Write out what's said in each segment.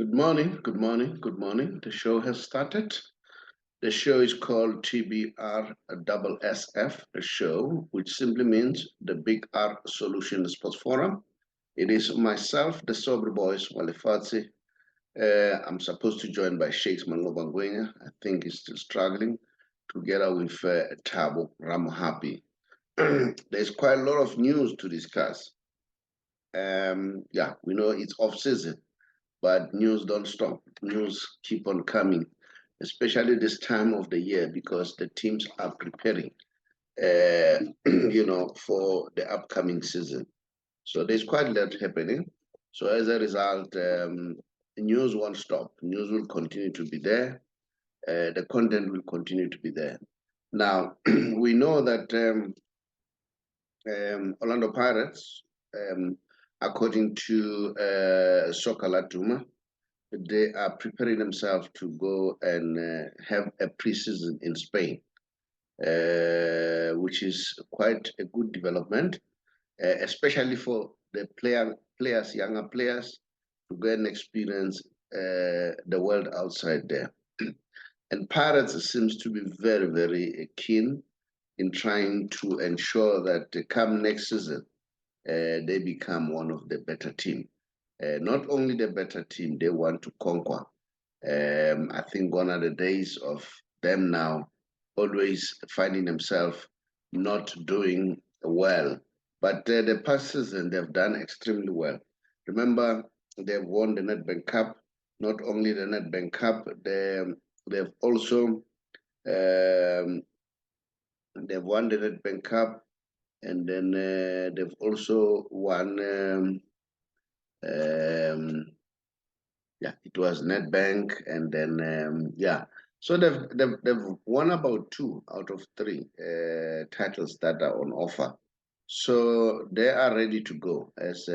Good morning, good morning, good morning. The show has started. The show is called TBR SSF Show, which simply means the Big R Solution Sports Forum. It is myself, the Saubrey Boyz Walefatshe. I'm supposed to join by Sheikh's Manqoba Ngwenya. I think he's still struggling, together with Thabo Ramohapi. There's quite a lot of news to discuss. Yeah, we know it's off season, but news don't stop. News keep on coming, especially this time of the year because the teams are preparing, for the upcoming season. So there's quite a lot happening. So as a result, news won't stop. News will continue to be there. The content will continue to be there. Now, we know that Orlando Pirates, according to Soccer Laduma, they are preparing themselves to go and have a preseason in Spain, which is quite a good development, especially for the players, younger players, to go and experience the world outside there. And Pirates seems to be very, very keen in trying to ensure that come next season, they become one of the better team. Not only the better team, they want to conquer. I think gone are the days of them now always finding themselves not doing well. But the past season, they've done extremely well. Remember, they've won the Nedbank Cup. Not only the Nedbank Cup, they've also they've won the Nedbank Cup, and then they've also won. Yeah, it was Nedbank, and then yeah. So they've won about 2 out of 3 titles that are on offer. So they are ready to go as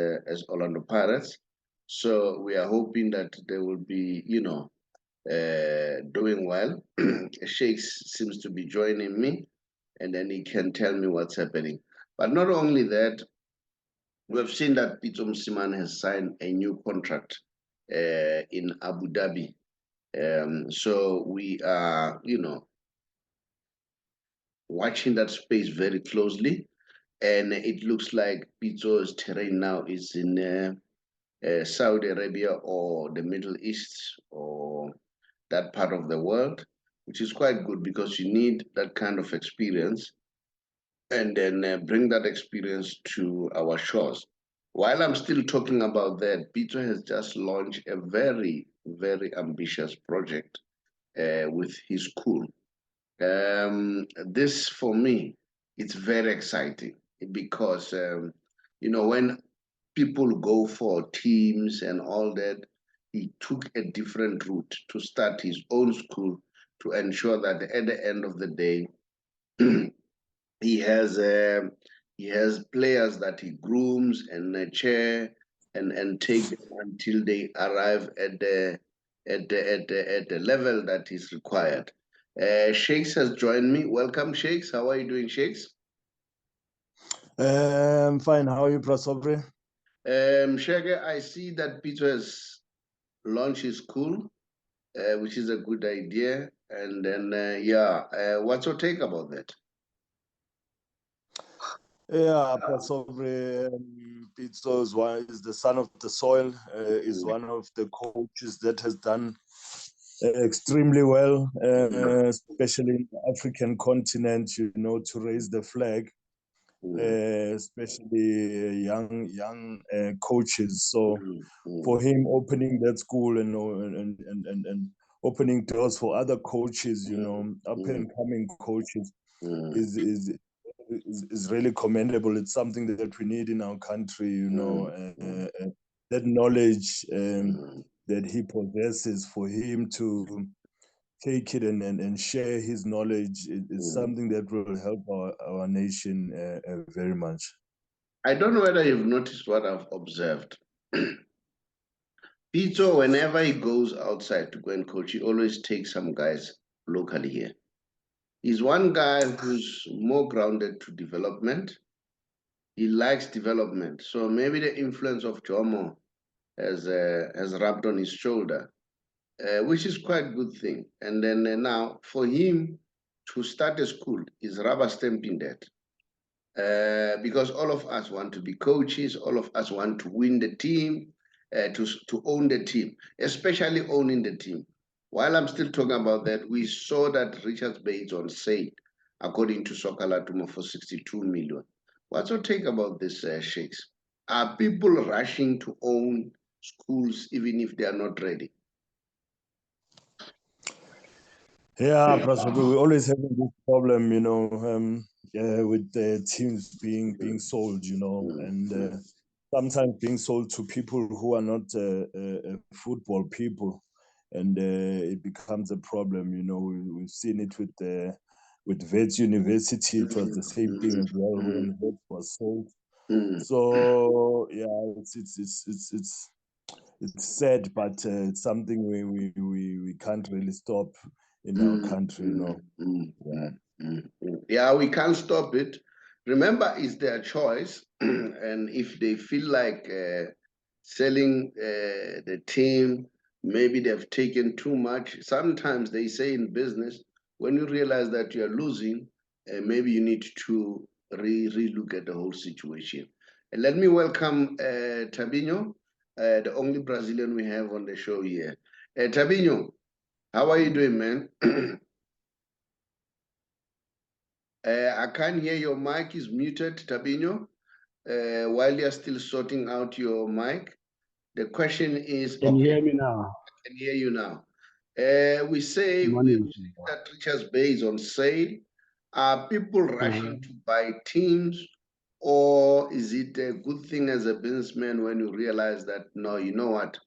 Orlando Pirates. So we are hoping that they will be, doing well. Sheikh seems to be joining me, and then he can tell me what's happening. But not only that, we've seen that Pitso Mosimane has signed a new contract in Abu Dhabi. So we are, watching that space very closely. And it looks like Pitso's terrain now is in Saudi Arabia or the Middle East or that part of the world, which is quite good because you need that kind of experience and then bring that experience to our shores. While I'm still talking about that, Pitso has just launched a very, very ambitious project with his school. This, for me, it's very exciting because, when people go for teams and all that, he took a different route to start his own school to ensure that at the end of the day, he has players that he grooms and chair and take them until they arrive at the level that is required. Sheikhs has joined me. Welcome, Sheikhs. How are you doing, Sheikhs? Fine. How are you, Prasobri? Sheikh, I see that Peter has launched his school, which is a good idea. And then, what's your take about that? Yeah, Prasobri, Pitso is the son of the soil, is one of the coaches that has done extremely well, especially in the African continent, to raise the flag, especially young coaches. So for him opening that school and opening doors for other coaches, up and coming coaches, is really commendable. It's something that we need in our country, that knowledge that he possesses, for him to take it and share his knowledge is something that will help our nation very much. I don't know whether you've noticed what I've observed. Pitso, whenever he goes outside to go and coach, he always takes some guys locally here. He's one guy who's more grounded to development. He likes development. So maybe the influence of Jomo has rubbed on his shoulder, which is quite a good thing. And then now for him to start a school is rubber stamping that. Because all of us want to be coaches, all of us want to win the team, to own the team, especially owning the team. While I'm still talking about that, we saw that Richards Bay is on sale, according to Sokalatuma, for 62 million. What's your take about this, Shakes? Are people rushing to own schools even if they are not ready? Yeah, we always having this problem, you know, with the teams being sold, you know, and sometimes being sold to people who are not football people, and it becomes a problem. You know, we've seen it with Wits University. It was the same thing as well when Wits was sold. So yeah, it's sad, but it's something we can't really stop in our country, you know. Yeah, we can't stop it. Remember, it's their choice, and if they feel like selling the team, maybe they've taken too much. Sometimes they say in business, when you realize that you're losing, maybe you need to re-look at the whole situation. And let me welcome Thabinho, the only Brazilian we have on the show here. Thabinho, how are you doing, man? I can't hear your mic is muted, Thabinho. While you're still sorting out your mic, the question is, can you hear me now? I can hear you now. We say that Richards Bay is on sale. Are people rushing to buy teams, or is it a good thing as a businessman when you realize that, no, you know what,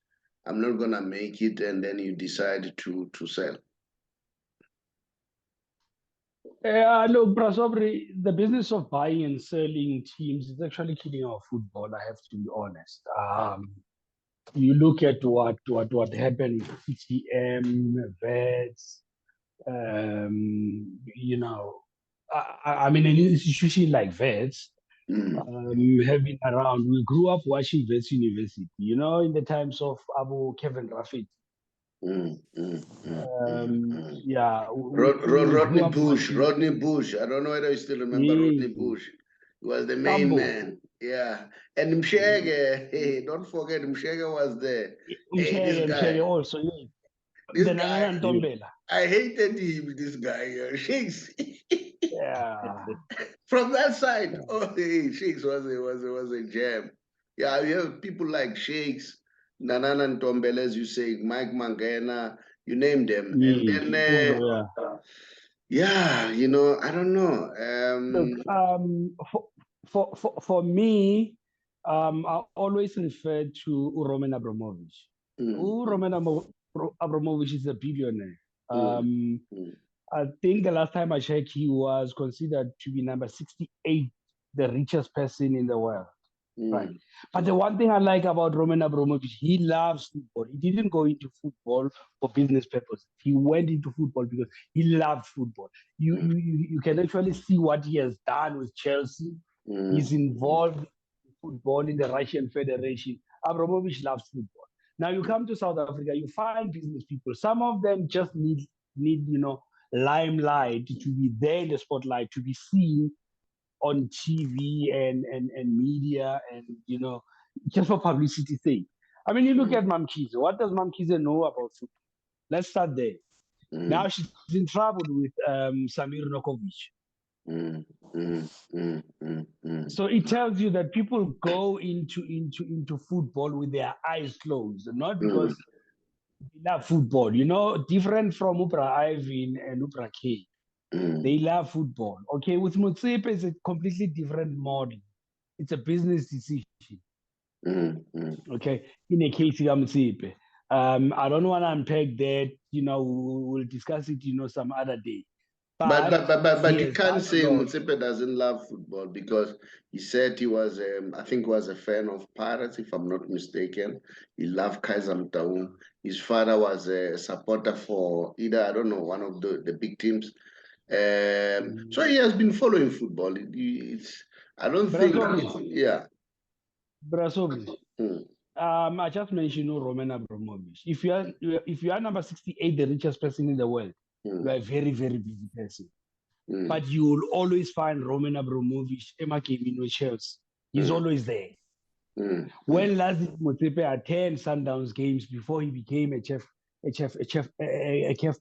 I'm not gonna make it, and then you decide to sell? Look, Saubrey, the business of buying and selling teams is actually killing our football, I have to be honest. You look at what happened with CTM, Vets, you know, I mean, an institution like Vets, having around, we grew up watching Vets University, you know, in the times of Abu Kevin Rafid. Yeah. Rodney Bush. I don't know whether you still remember Rodney Bush. He was the main man. Yeah. And Mshege, hey, don't forget Mshege was there. Mshege also. This guy, I hated him, this guy. Shakes. Yeah. From that side, oh, hey, Shakes was a jam. Yeah, you have people like Shakes, Nanana and Tombele, as you say, Mike Mangena, you name them. And then, yeah, you know, I don't know. Look, for me, I always refer to Roman Abramovich. Roman Abramovich is a billionaire. I think the last time I checked, he was considered to be number 68, the richest person in the world. Right. But the one thing I like about Roman Abramovich, he loves football. He didn't go into football for business purposes. He went into football because he loved football. You can actually see what he has done with Chelsea. He's involved in football in the Russian Federation. Abramovich loves football. Now you come to South Africa, you find business people. Some of them just need you know, limelight, to be there in the spotlight, to be seen on TV and media, and you know, just for publicity's sake. I mean, you look at Mamkhize. What does Mamkhize know about football? Let's start there. Now she's in trouble with Samir Nokovic. So it tells you that people go into football with their eyes closed, not because they love football. You know, different from Upra Ivan and Upra K. They love football. Okay, with Motsepe, it's a completely different model. It's a business decision. Okay, in a case of Motsepe. I don't want to unpack that. You know, we'll discuss it, you know, some other day. But you can't say Motsepe doesn't love football, because he said he was, I think, was a fan of Pirates, if I'm not mistaken. He loved Kaizer Motaung. His father was a supporter for either, I don't know, one of the big teams. So he has been following football. I don't think, yeah. Brasobi, I just mentioned Roman Abramovich. If you are number 68, the richest person in the world, you are a very, very busy person. But you will always find Roman Abramovich, Emma Kevin with Chelsea. He's always there. When last did Motsepe attend Sundowns games before he became a CAF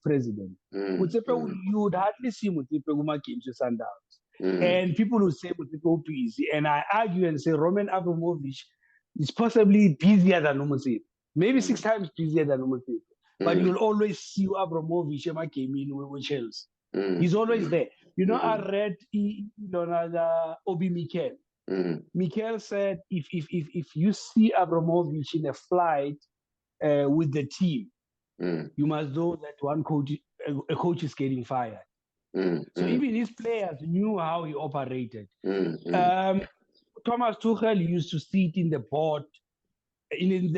president? Motsepe, you would hardly see Motsepe Uma games with Sundowns. And people would say Motsepe busy. And I argue and say Roman Abramovich is possibly busier than Motsepe. Maybe 6 times busier than Motsepe. But you'll always see Abramovich Emma came in with Chelsea. He's always there. You know, I read Obi Mikel. Mikel said, if you see Abramovich in a flight with the team, you must know that a coach is getting fired. So even his players knew how he operated. Thomas Tuchel used to sit in the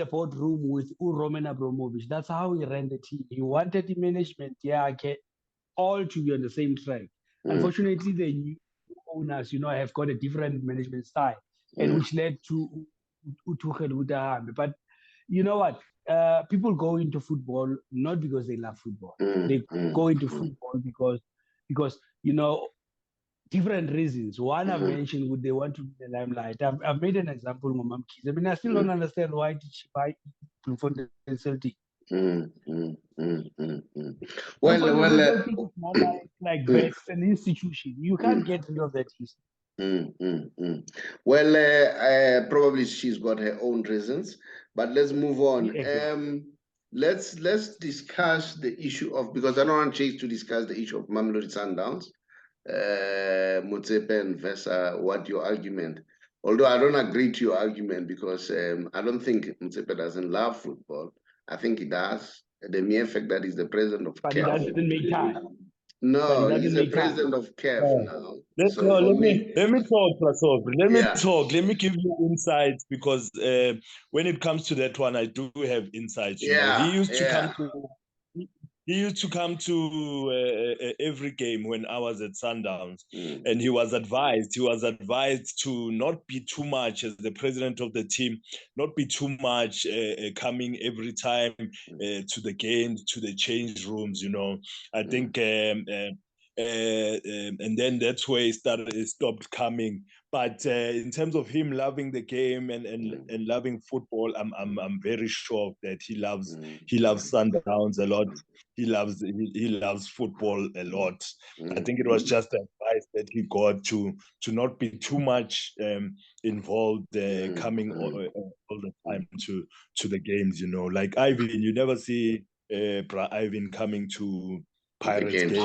boardroom with Roman Abramovich. That's how he ran the team. He wanted the management, all to be on the same track. Unfortunately, the new owners, have got a different management style, and which led to Tuchel with the. But you know what? People go into football not because they love football. They go into football because different reasons. One I've mentioned, would they want to be in the limelight? I've made an example with Mom Kids. I mean, I still don't understand why did she buy Bloemfontein Celtic. Well, like bets an institution. You can't get rid of that history. Well, probably she's got her own reasons, but let's move on. Exactly. Let's discuss the issue of, because I don't want Chase to discuss the issue of Mamelodi Sundowns, Motsepe and Vesa, what your argument. Although I don't agree to your argument because I don't think Motsepe doesn't love football. I think he does. The mere fact that he's the president of But he doesn't make time. No, he's the president of CAF now. Let me talk, Saubrey. Let me talk. Let me give you insights because when it comes to that one, I do have insights. You know, he used to come to. He used to come to every game when I was at Sundowns, and he was advised to not be too much as the president of the team, not be too much coming every time to the games, to the change rooms. You know, I think, and then that's where he stopped coming. But in terms of him loving the game and loving football, I'm very sure that he loves Sundowns a lot. He loves football a lot. I think it was just advice that he got to not be too much involved, coming all the time to the games. You know, like Ivan, you never see Ivan coming to Pirates games.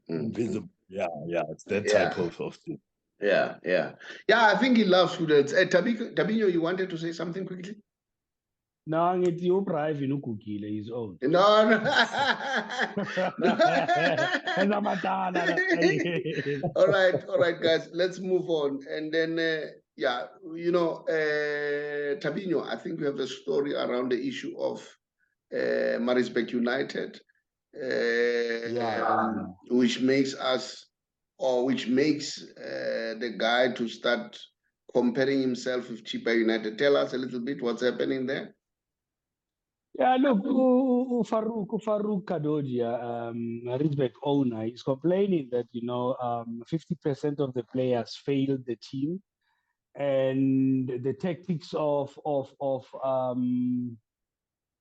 Invisible. Yeah, it's that type of thing. Yeah. I think he loves football. Thabinho, you wanted to say something quickly? No, ngithi uBrian ugugile his own. No. All right, guys. Let's move on. And then, Thabinho, I think we have a story around the issue of Maritzburg United, which makes the guy to start comparing himself with Chippa United. Tell us a little bit what's happening there. Yeah, look, Farouk Kadodia, Maritzburg owner, is complaining that 50% of the players failed the team, and the tactics of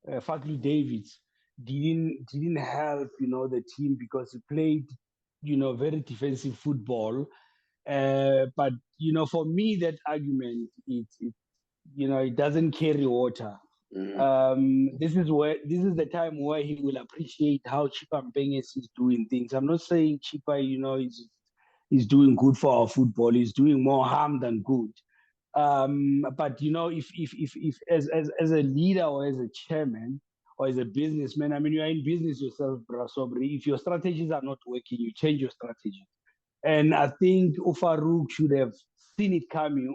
Fakli Davids didn't help the team because he played very defensive football. But for me, that argument it doesn't carry water. This is the time where he will appreciate how Chippa Mpenges is doing things. I'm not saying Chippa, is doing good for our football. He's doing more harm than good. But if as a leader or as a chairman or as a businessman, I mean, you are in business yourself, Saubrey. If your strategies are not working, you change your strategy. And I think Farouk should have seen it coming.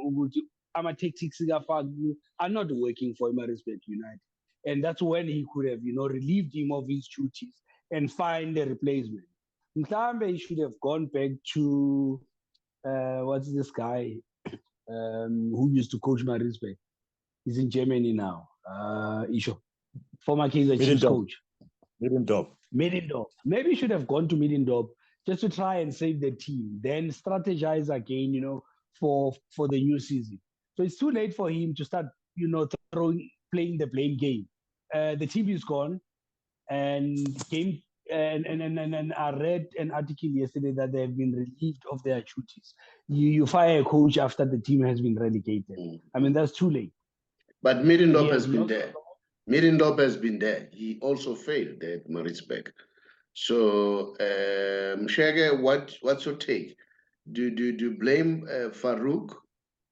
Ama tactics are not working for Maritzburg United. And that's when he could have, relieved him of his duties and find a replacement. Mhlambe he should have gone back to, what's this guy who used to coach Maritzburg? He's in Germany now. Isho, former Kaizer Chiefs coach. Middendorp. Maybe he should have gone to Middendorp just to try and save the team, then strategize again, for the new season. So it's too late for him to start, playing the blame game. The team is gone, and I read an article yesterday that they have been relieved of their duties. You fire a coach after the team has been relegated. I mean, that's too late. But Middendorp has been there. Middendorp has been there. He also failed at Maritzburg. So, Mshege, what's your take? Do you blame Farouk,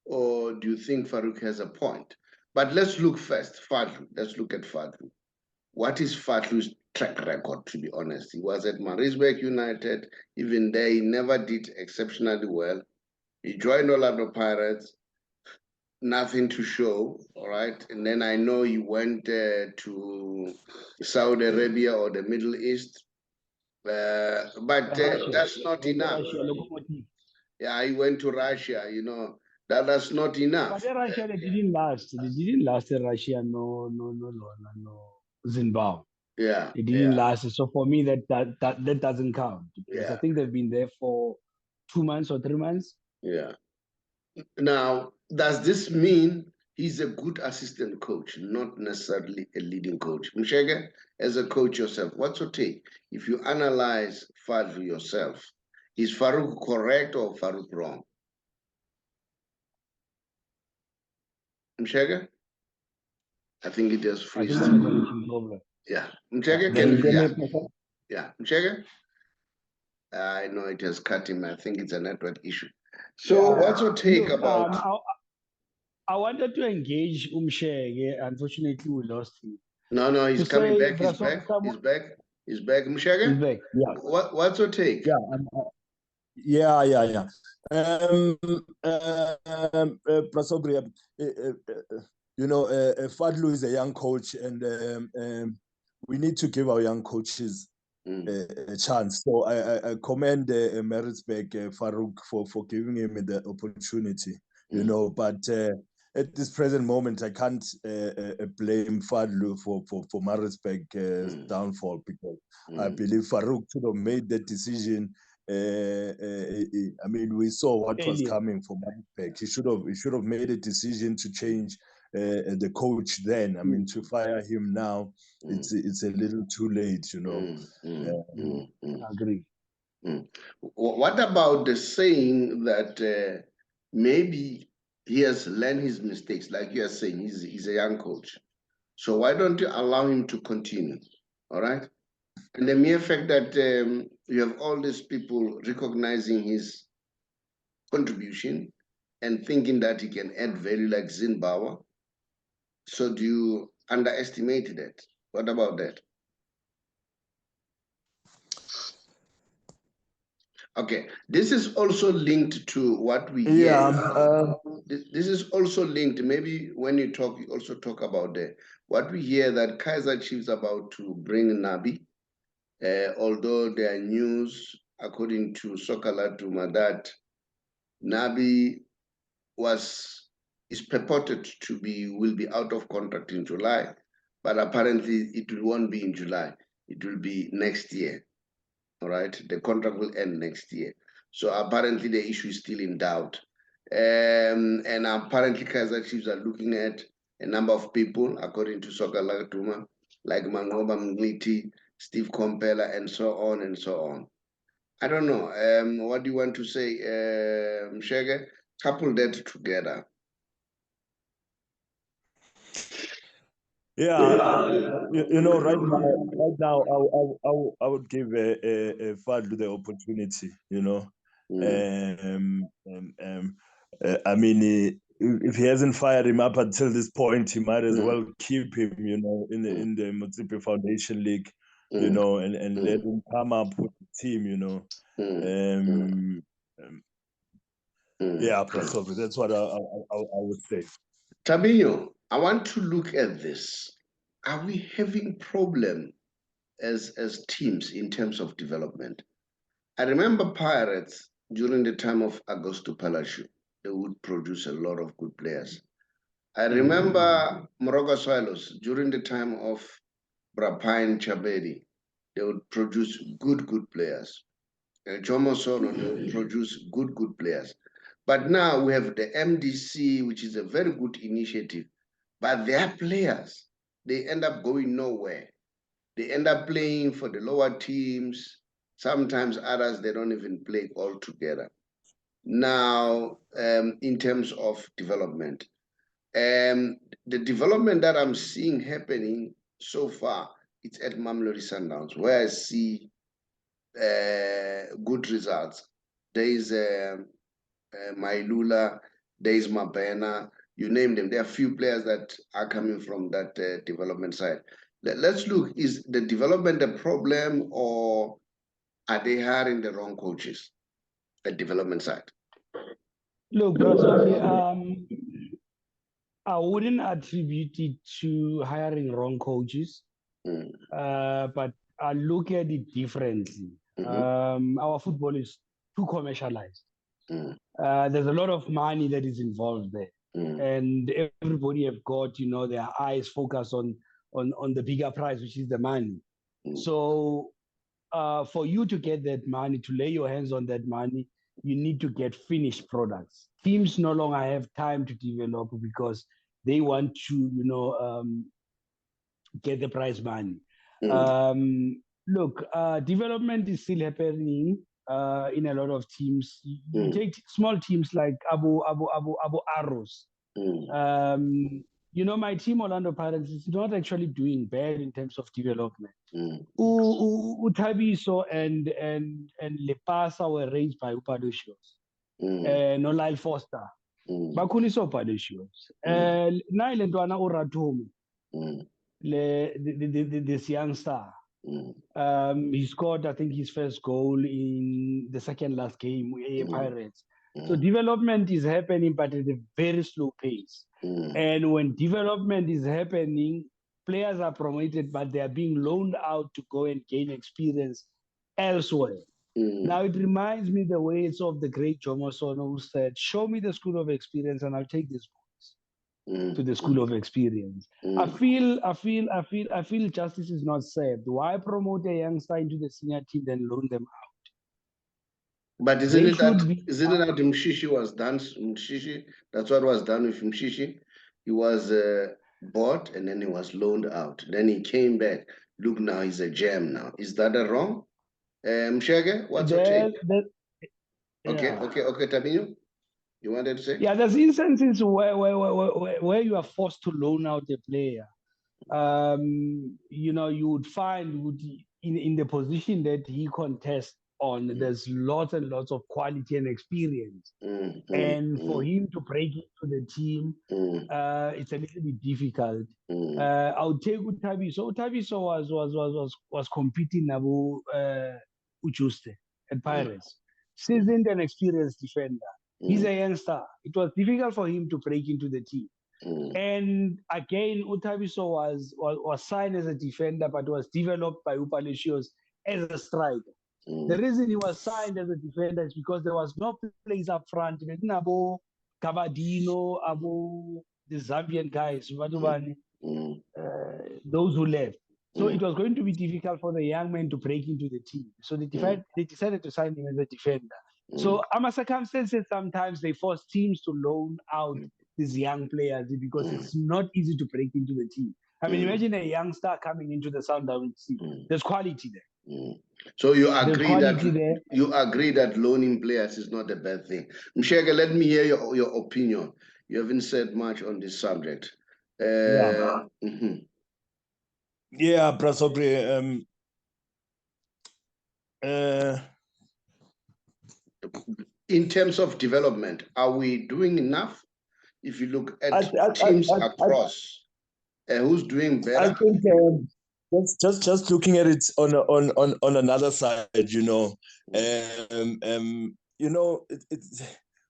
or do you think Farouk has a point? But let's look first, Fadlu. Let's look at Fadlu. What is Fadlu's track record, to be honest? He was at Maritzburg United. Even there, he never did exceptionally well. He joined Orlando Pirates. Nothing to show, all right? And then I know he went to Saudi Arabia or the Middle East. But that's not enough. Yeah, he went to Russia, that's not enough. But Russia, they didn't last. They didn't last in Russia, no, Zimbabwe. Yeah. It didn't last. So for me, that doesn't count. Because I think they've been there for 2 months or 3 months. Yeah. Now, does this mean he's a good assistant coach, not necessarily a leading coach? Mshege, as a coach yourself, what's your take? If you analyze Fadlu yourself, is Farouk correct or Farouk wrong? Mshege? I think it is free. Yeah. Mshege, can you hear? Yeah. Mshege? I know it has cut him. I think it's a network issue. So what's your take about... I wanted to engage Mshege. Unfortunately, we lost him. No, he's coming back. He's back. He's back. Mshege? He's back. Yeah. What's your take? Yeah. Saubrey, Fadlu is a young coach, and we need to give our young coaches a chance. So I commend Maritzburg Farouk for giving him the opportunity, but at this present moment, I can't blame Fadlu for Maritzburg's downfall, because I believe Farouk should have made that decision. I mean, we saw what was coming from Maritzburg. He should have made a decision to change the coach then. I mean, to fire him now, it's a little too late, I agree. What about the saying that maybe he has learned his mistakes? Like you are saying, he's a young coach. So why don't you allow him to continue? All right? And the mere fact that you have all these people recognizing his contribution and thinking that he can add value like Zimbabwe. So do you underestimate that? What about that? Okay, this is also linked to what we hear. This is also linked. Maybe when you talk, you also talk about what we hear that Kaizer Chiefs about to bring Nabi. Although there are news, according to Sokala Duma, that Nabi is purported to will be out of contract in July, but apparently it won't be in July. It will be next year. All right, the contract will end next year. So apparently the issue is still in doubt. And apparently Kaizer Chiefs are looking at a number of people, according to Sokala Duma, like Manqoba, Steve Compella, and so on and so on. I don't know. What do you want to say, Mshege? Couple that together. Yeah, right now, I would give Fadlu the opportunity. I mean, if he hasn't fired him up until this point, he might as well keep him, in the Motsepe Foundation League, and let him come up with the team, Yeah, Professor, that's what I would say. Thabinho, I want to look at this. Are we having problem as teams in terms of development? I remember Pirates during the time of Augusto Palacio, they would produce a lot of good players. I remember Morocco Swallows during the time of Brapine Chabedi. They would produce good players. Jomo Sono, they would produce good players. But now we have the MDC, which is a very good initiative. But their players, they end up going nowhere. They end up playing for the lower teams. Sometimes others, they don't even play all together. Now, in terms of development, the development that I'm seeing happening so far, it's at Mamelodi Sundowns, where I see good results. There is Mailula, there is Mabena, you name them. There are few players that are coming from that development side. Let's look, is the development a problem, or are they hiring the wrong coaches at development side? Look, Brasovli, I wouldn't attribute it to hiring wrong coaches, but I look at it differently. Our football is too commercialized. There's a lot of money that is involved there, and everybody have got, their eyes focused on the bigger prize, which is the money. So for you to get that money, to lay your hands on that money, you need to get finished products. Teams no longer have time to develop because they want to, get the prize money. Look, development is still happening in a lot of teams. You take small teams like Abu Arrows. My team, Orlando Pirates, is not actually doing bad in terms of development. Thabiso and Lepasa were raised by Upadoshios. No Lyle Foster. Bakuniso Upadoshios. Nailendwana Uratomu. This young star. He scored, I think, his first goal in the second last game with Pirates. So development is happening, but at a very slow pace. And when development is happening, players are promoted, but they are being loaned out to go and gain experience elsewhere. Now, it reminds me the words of the great Jomo Sono, who said, "Show me the school of experience and I'll take this to the school of experience." I feel justice is not served. Why promote a youngster into the senior team then loan them out? But isn't it that Mshishi was done? Mshishi, that's what was done with Mshishi. He was bought and then he was loaned out. Then he came back. Look, now he's a gem now. Is that a wrong? Mshege, what's your take? Okay, Thabinho, you wanted to say? Yeah, there's instances where you are forced to loan out a player. You would find in the position that he contests on, there's lots and lots of quality and experience. And for him to break into the team, it's a little bit difficult. I would take Thabiso. Thabiso was competing now Ujuste at Pirates. Seasoned and experienced defender. He's a youngster. It was difficult for him to break into the team. And again, Thabiso was signed as a defender, but was developed by Upaleshios as a striker. The reason he was signed as a defender is because there was no place up front. Abo Cavadino, Abo the Zambian guys, those who left. So it was going to be difficult for the young man to break into the team. So they decided to sign him as a defender. So under circumstances, sometimes they force teams to loan out these young players because it's not easy to break into the team. I mean, imagine a young star coming into the Sundowns team. There's quality there. So you agree that loaning players is not a bad thing. Mshege, let me hear your opinion. You haven't said much on this subject. Yeah, Brasovli. In terms of development, are we doing enough? If you look at teams across, who's doing better? I think just looking at it on another side,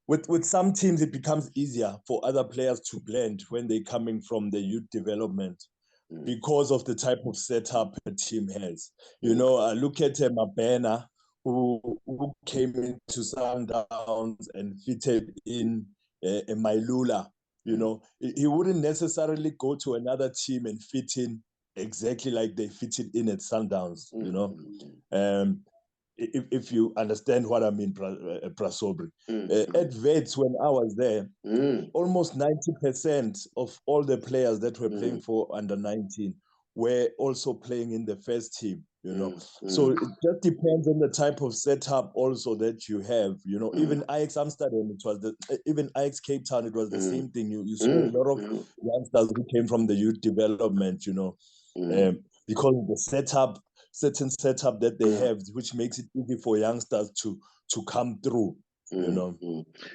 with some teams it becomes easier for other players to blend when they're coming from the youth development because of the type of setup a team has. I look at Mabena, who came into Sundowns and fitted in Mailula, You know, he wouldn't necessarily go to another team and fit in exactly like they fitted in at Sundowns, you know. If you understand what I mean, Saubrey. At Wits, when I was there, almost 90% of all the players that were playing for under 19 were also playing in the first team, you know. So it just depends on the type of setup also that you have, you know. Even Ajax Amsterdam, it was even Ajax Cape Town, it was the same thing. You saw a lot of youngsters who came from the youth development, you know, because the certain setup that they have, which makes it easy for youngsters to come through, you know.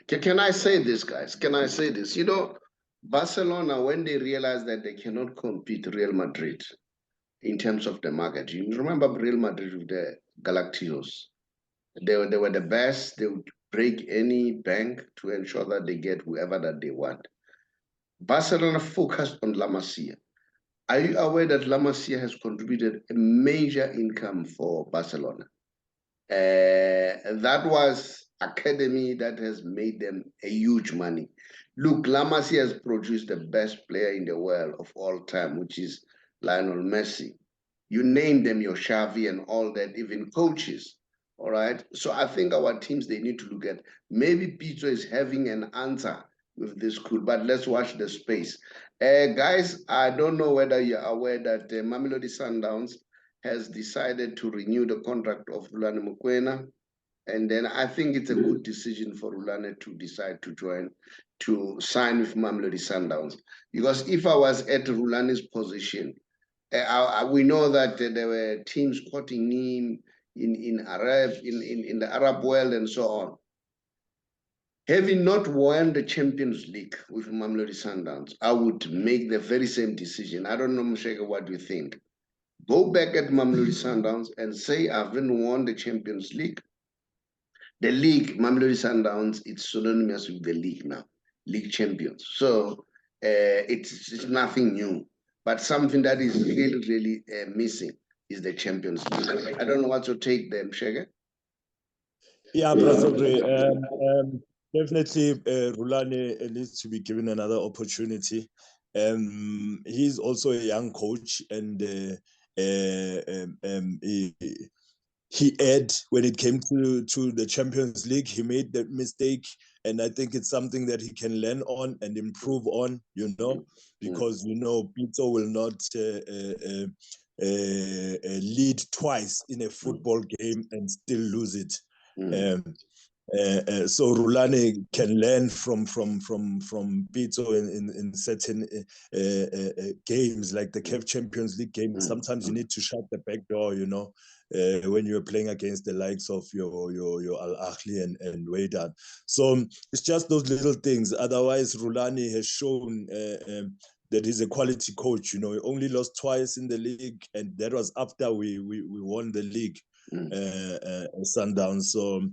Can I say this, guys? Can I say this? You know, Barcelona, when they realized that they cannot compete Real Madrid in terms of the market, you remember Real Madrid with the Galacticos? They were the best. They would break any bank to ensure that they get whoever that they want. Barcelona focused on La Masia. Are you aware that La Masia has contributed a major income for Barcelona? That was academy that has made them a huge money. Look, La Masia has produced the best player in the world of all time, which is Lionel Messi. You name them, your Xavi and all that, even coaches. All right. So I think our teams, they need to look at, maybe Pizzo is having an answer with this crew, but let's watch the space. Guys, I don't know whether you're aware that Mamelodi Sundowns has decided to renew the contract of Rulani Mokoena. And then I think it's a good decision for Rulani to decide to sign with Mamelodi Sundowns. Because if I was at Rulani's position, we know that there were teams quoting him in the Arab world and so on. Having not won the Champions League with Mamelodi Sundowns, I would make the very same decision. I don't know, Msheka, what do you think? Go back at Mamelodi Sundowns and say, I haven't won the Champions League. The league, Mamelodi Sundowns, it's synonymous with the league now, league champions. So it's nothing new, but something that is really missing is the Champions League. I don't know what to take them, Msheka. Yeah, Saubrey, definitely Rulani needs to be given another opportunity. He's also a young coach, and he had, when it came to the Champions League, he made that mistake, and I think it's something that he can learn on and improve on, you know, because, you know, Pizzo will not lead twice in a football game and still lose it. So Rulani can learn from Pizzo in certain games, like the CAF Champions League game. Sometimes you need to shut the back door, you know, when you're playing against the likes of your Al Ahly and Wydad. So it's just those little things. Otherwise, Rulani has shown that he's a quality coach. You know, he only lost twice in the league, and that was after we won the league, Sundowns. So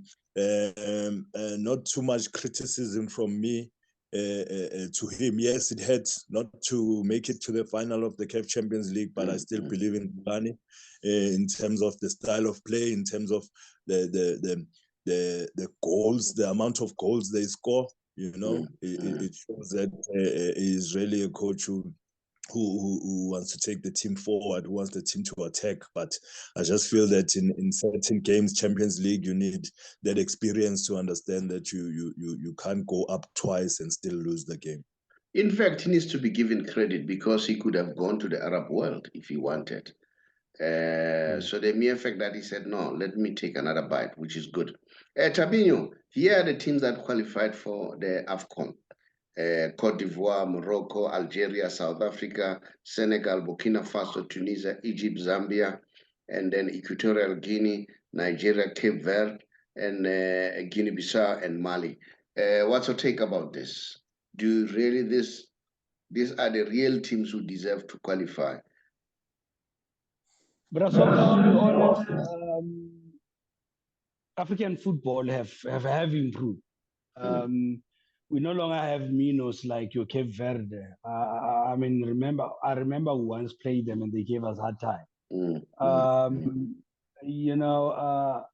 not too much criticism from me to him. Yes, it had not to make it to the final of the CAF Champions League, but I still believe in Rulani in terms of the style of play, in terms of the goals, the amount of goals they score. You know, it shows that he's really a coach who wants to take the team forward, who wants the team to attack. But I just feel that in certain games, Champions League, you need that experience to understand that you can't go up twice and still lose the game. In fact, he needs to be given credit because he could have gone to the Arab world if he wanted. So the mere fact that he said, no, let me take another bite, which is good. Thabinho, here are the teams that qualified for the Afcon. Cote d'Ivoire, Morocco, Algeria, South Africa, Senegal, Burkina Faso, Tunisia, Egypt, Zambia, and then Equatorial Guinea, Nigeria, Cape Verde, and Guinea-Bissau and Mali. What's your take about this? Do you really these are the real teams who deserve to qualify? But to be honest, African football have improved. We no longer have minnows like your Cape Verde. I mean, I remember we once played them and they gave us a hard time. You know,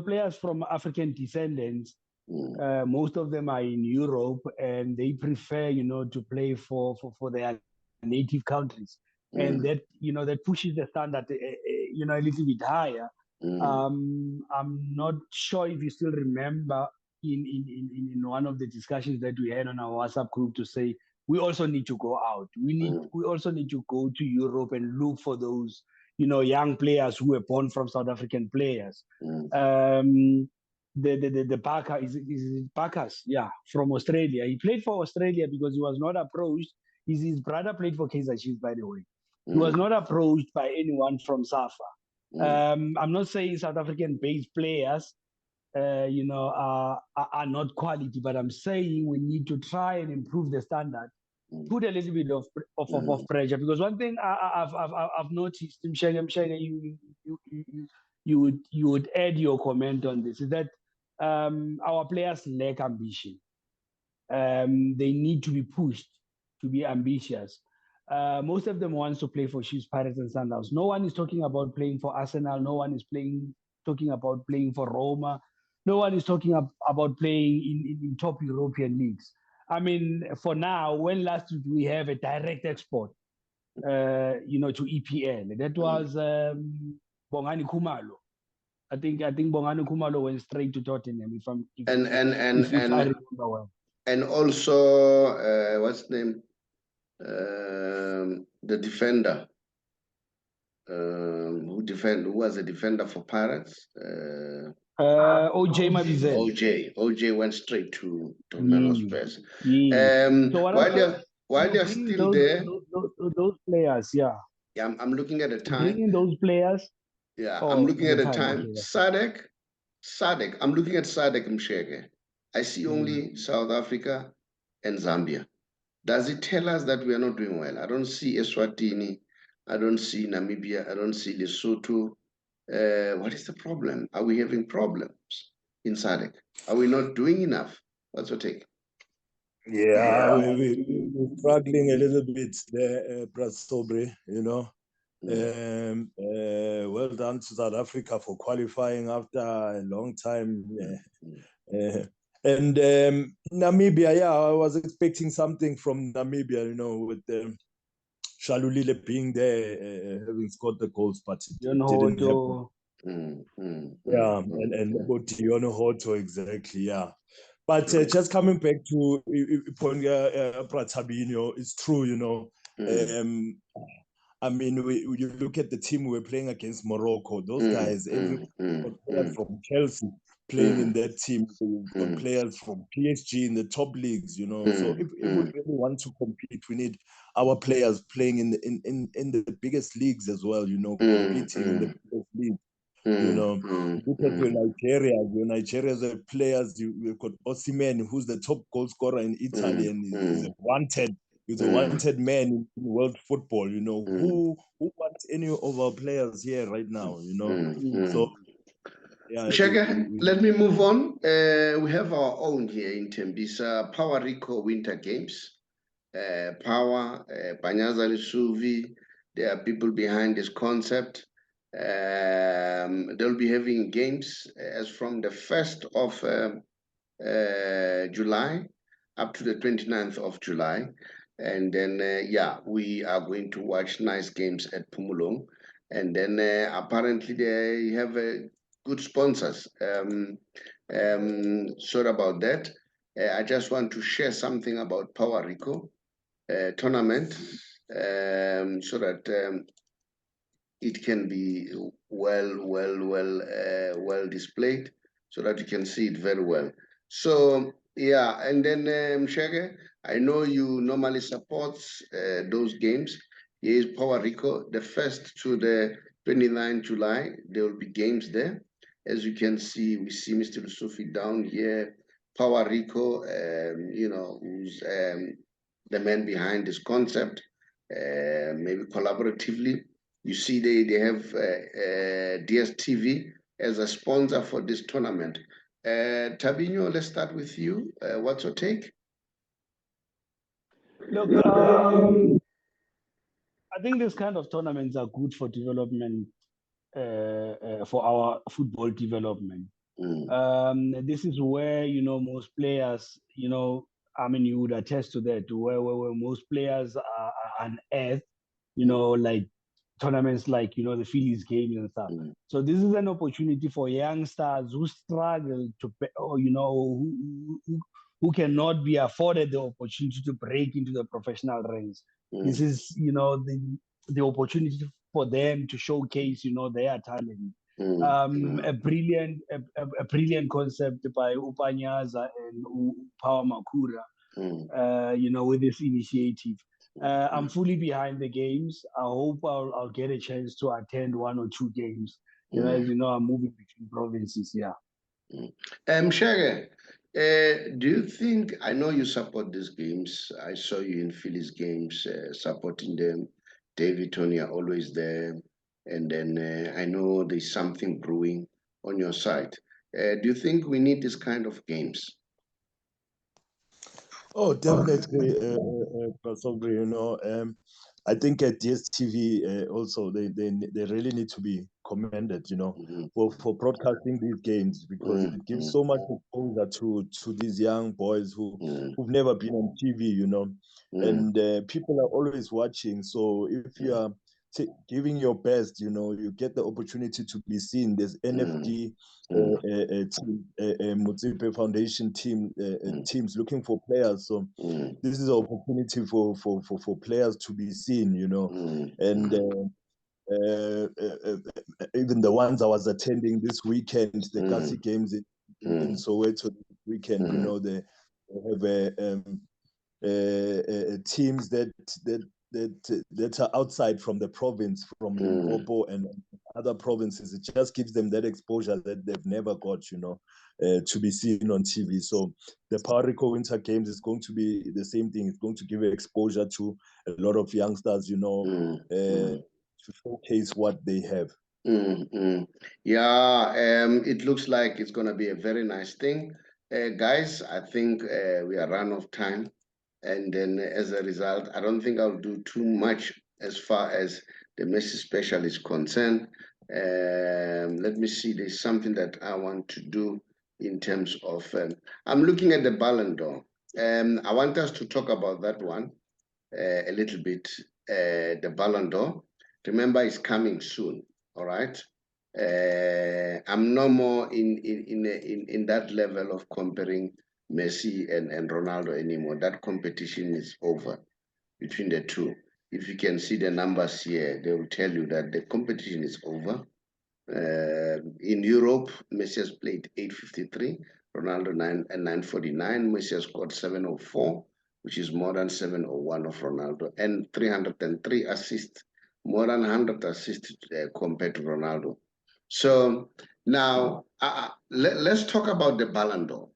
players from African descendants Most of them are in Europe, and they prefer, to play for their native countries, and that that pushes the standard, a little bit higher. I'm not sure if you still remember in one of the discussions that we had on our WhatsApp group to say we also need to go out. We also need to go to Europe and look for those young players who were born from South African players. The Parker is Parkers, yeah, from Australia. He played for Australia because he was not approached. His brother played for Kaizer Chiefs, by the way. He was not approached by anyone from SAFA. I'm not saying South African-based players, are not quality, but I'm saying we need to try and improve the standard, put a little bit of pressure. Because one thing I've noticed, Mshenge, you would add your comment on this, is that our players lack ambition. They need to be pushed to be ambitious. Most of them wants to play for Chiefs, Pirates, and Sundowns. No one is talking about playing for Arsenal. No one is talking about playing for Roma. No one is talking about playing in top European leagues. I mean, for now, when last did we have a direct export, to EPL? That was Bongani Khumalo. I think Bongani Khumalo went straight to Tottenham. If I remember well. And also, what's the name? The defender who was a defender for Pirates. OJ Mabizela. OJ went straight to Tottenham Spurs. So while you're still there, those players, yeah. Yeah, I'm looking at the time. Bringing those players. Yeah, I'm looking at the time. Okay. SADC. I'm looking at SADC Mshege. I see only South Africa and Zambia. Does it tell us that we are not doing well? I don't see Eswatini. I don't see Namibia. I don't see Lesotho. What is the problem? Are we having problems in SADC? Are we not doing enough? What's your take? Yeah, we're struggling a little bit there, Saubrey, well done to South Africa for qualifying after a long time. And Namibia, yeah, I was expecting something from Namibia, with Shalulile being there, having scored the goals, but it didn't happen. Yeah, and Dion Hoto, exactly, yeah. But just coming back to Thabinho, it's true, I mean, you look at the team we were playing against Morocco. Those guys, every player from Chelsea playing in that team, got players from PSG in the top leagues, So if we really want to compete, we need our players playing in the biggest leagues as well, competing in the biggest leagues. Look at your Nigeria's players. You've got Osimhen, who's the top goal scorer in Italy, and he's a wanted man in world football. Who wants any of our players here right now? So yeah. Shaka, let me move on. We have our own here in Tembisa, Power Rico Winter Games. Power, Panyaza Lisuvi. There are people behind this concept. They'll be having games as from the 1st of July up to the 29th of July. And then, we are going to watch nice games at Pumulong. And then apparently they have good sponsors. Sorry about that. I just want to share something about Power Rico tournament so that it can be well displayed so that you can see it very well. So yeah, and then Mshege, I know you normally support those games. Here is Power Rico, the 1st to the 29th July. There will be games there. As you can see, we see Mr. Lusufi down here. Power Rico, who's the man behind this concept, maybe collaboratively. You see they have DSTV as a sponsor for this tournament. Thabinho, let's start with you. What's your take? Look, I think these kind of tournaments are good for development, for our football development. This is where, most players, I mean, you would attest to that, where most players are unearthed, like tournaments like, the Phillies games and stuff. So this is an opportunity for youngsters who struggle to, or, who cannot be afforded the opportunity to break into the professional ranks. This is, the opportunity for them to showcase, their talent. A brilliant concept by Upanyaza and Power Makura, with this initiative. I'm fully behind the games. I hope I'll get a chance to attend 1 or 2 games. As you know, I'm moving between provinces. Yeah. Shage, do you think, I know you support these games. I saw you in Phillies games supporting them. David, Tony are always there. And then I know there's something brewing on your side. Do you think we need this kind of games? Oh, definitely, Saubrey, I think at DSTV also they really need to be commended, for broadcasting these games, because it gives so much exposure to these young boys who've never been on TV, and people are always watching. So if you are giving your best, you get the opportunity to be seen. There's NFD Mutsipe Foundation teams looking for players. So this is an opportunity for players to be seen, and even the ones I was attending this weekend, the Kasi games in Soweto this weekend, they have teams that are outside from the province, from Limpopo and other provinces. It just gives them that exposure that they've never got, to be seen on TV. So the Power Rico Winter Games is going to be the same thing. It's going to give exposure to a lot of youngsters, to showcase what they have. Yeah, it looks like it's going to be a very nice thing. Guys, I think we are run of time. And then as a result, I don't think I'll do too much as far as the Messi special is concerned. Let me see, there's something that I want to do in terms of, I'm looking at the Ballon d'Or. I want us to talk about that one a little bit, the Ballon d'Or. Remember, it's coming soon, all right? I'm no more in that level of comparing Messi and Ronaldo anymore. That competition is over between the two. If you can see the numbers here, they will tell you that the competition is over. In Europe, Messi has played 853, Ronaldo 949. Messi has scored 704, which is more than 701 of Ronaldo, and 303 assists, more than 100 assists compared to Ronaldo. So now let's talk about the Ballon d'Or.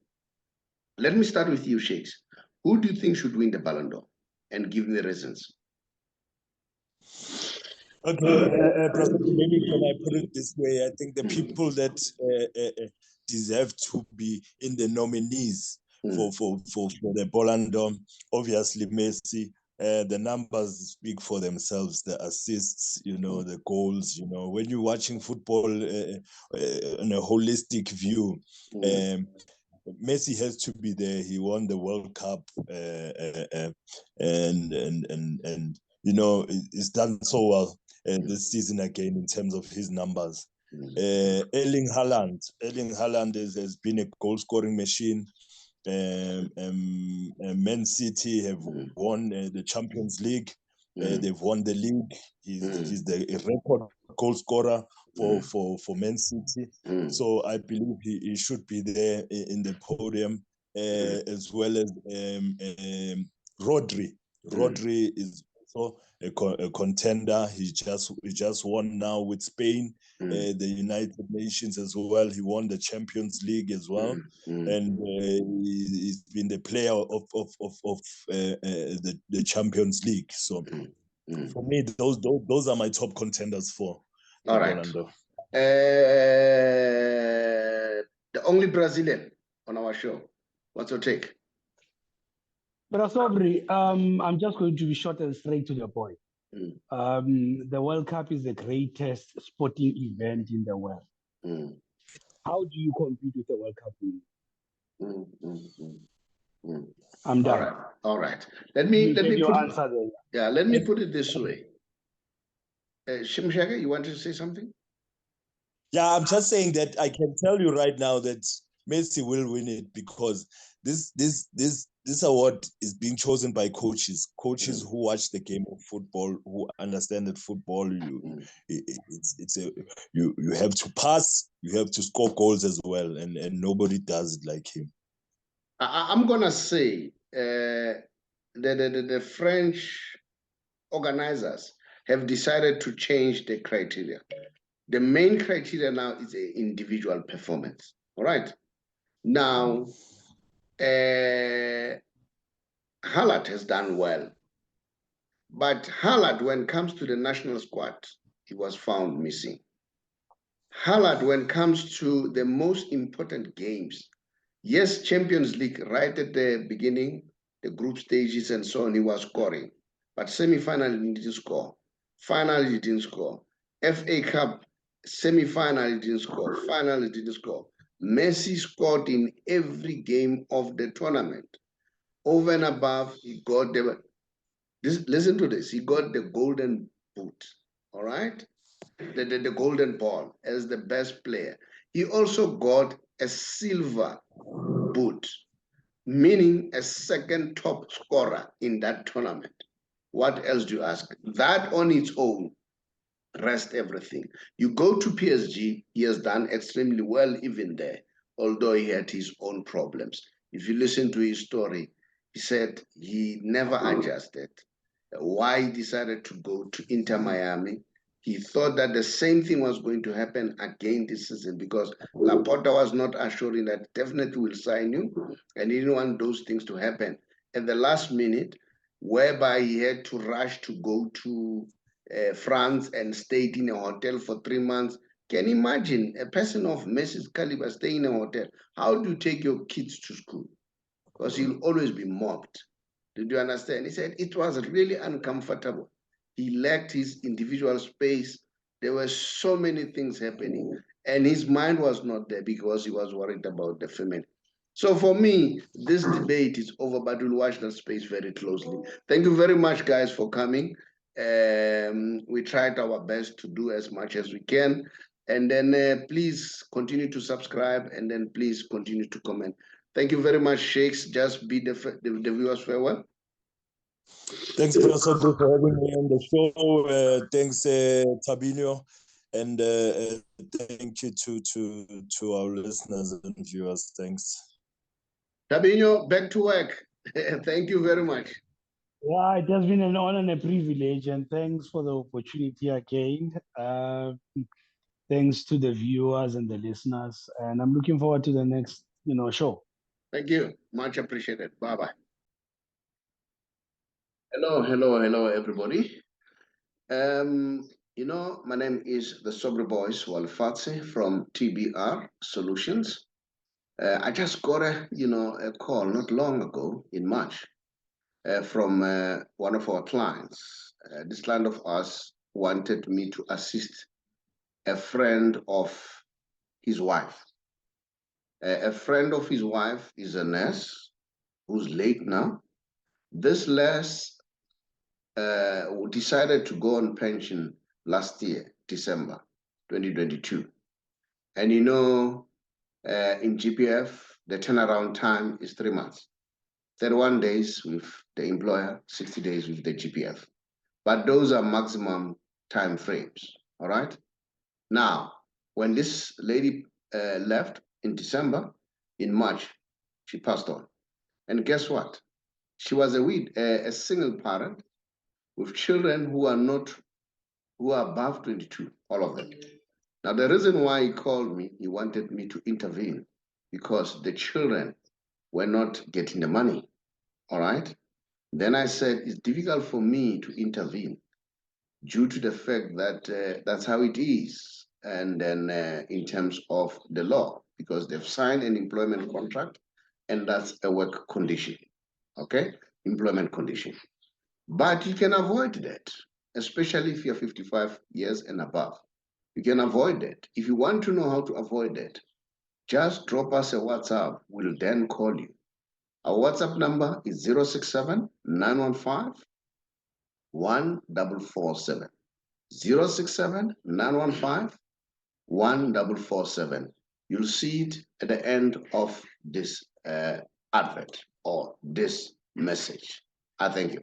Let me start with you, Shakes. Who do you think should win the Ballon d'Or? And give me the reasons. Okay, maybe can I put it this way? I think the people that deserve to be in the nominees for the Ballon d'Or, obviously Messi. The numbers speak for themselves, the assists, the goals, when you're watching football in a holistic view, Messi has to be there. He won the World Cup, and he's done so well this season again in terms of his numbers. Erling Haaland has been a goal-scoring machine. Man City have won the Champions League. They've won the league. He's the record goal scorer for Man City. So I believe he should be there in the podium, as well as Rodri. Rodri is also a contender. He just won now with Spain, the United Nations as well. He won the Champions League as well, and he's been the player of the Champions League. So for me, those are my top contenders for the Ballon d'Or. The only Brazilian on our show. What's your take? But Saubrey, I'm just going to be short and straight to the point. The World Cup is the greatest sporting event in the world. how do you compete with the World Cup winner? I'm All done. right, all right. Let me Your put answer there. Yeah, let me put it this way. Shimshaka, you want to say something? Yeah, I'm just saying that I can tell you right now that Messi will win it because this award is being chosen by coaches who watch the game of football, who understand that football you have to pass, you have to score goals as well, and nobody does it like him. I'm gonna say the French organizers have decided to change the criteria. The main criteria now is an individual performance. All right. Now, Haaland has done well. But Haaland, when it comes to the national squad, he was found missing. Haaland, when it comes to the most important games, yes, Champions League, right at the beginning, the group stages and so on, he was scoring. But semi-final, he didn't score. Final, he didn't score. FA Cup, semi-final, he didn't score. Final, he didn't score. Messi scored in every game of the tournament. Over and above, he got listen to this, he got the golden boot, all right? The golden ball as the best player. He also got a silver boot, meaning a second top scorer in that tournament. What else do you ask? That on its own rest everything. You go to PSG, he has done extremely well even there, although he had his own problems. If you listen to his story, he said he never adjusted. Why he decided to go to Inter Miami, he thought that the same thing was going to happen again this season because Laporta was not assuring that definitely will sign you, and he didn't want those things to happen at the last minute, whereby he had to rush to go to France and stayed in a hotel for 3 months. Can you imagine a person of Messi's caliber staying in a hotel? How do you take your kids to school? Because he'll always be mobbed. Did you understand? He said it was really uncomfortable. He lacked his individual space. There were so many things happening, and his mind was not there because he was worried about the family. So for me, this debate is over, but we'll watch that space very closely. Thank you very much, guys, for coming. We tried our best to do as much as we can. And then please continue to subscribe, and then please continue to comment. Thank you very much, Shakes. Just be the viewers farewell. Thanks, Professor, for having me on the show. Thanks, Thabinho. And thank you to our listeners and viewers. Thanks. Thabinho, back to work. Thank you very much. Yeah, it has been an honor and a privilege, and thanks for the opportunity again. Thanks to the viewers and the listeners, and I'm looking forward to the next, show. Thank you, much appreciated. Bye-bye. Hello, everybody. My name is the Saubrey Boyz Walefatshe from TBR Solutions. I just got a call not long ago in March from one of our clients. This client of ours wanted me to assist a friend of his wife. A friend of his wife is a nurse who's late now. This nurse decided to go on pension last year, December 2022. And in GPF, the turnaround time is 3 months. 31 days with the employer, 60 days with the GPF. But those are maximum time frames, all right? Now, when this lady left in December, in March, she passed on. And guess what? She was a single parent with children who are above 22, all of them. Now, the reason why he called me, he wanted me to intervene because the children were not getting the money, all right? Then I said, it's difficult for me to intervene due to the fact that that's how it is. And then in terms of the law, because they've signed an employment contract and that's a work condition, okay? Employment condition. But you can avoid that, especially if you're 55 years and above. You can avoid that. If you want to know how to avoid that, just drop us a WhatsApp. We'll then call you. Our WhatsApp number is 067 915 1447. 067 915 1447. You'll see it at the end of this advert or this message. I thank you.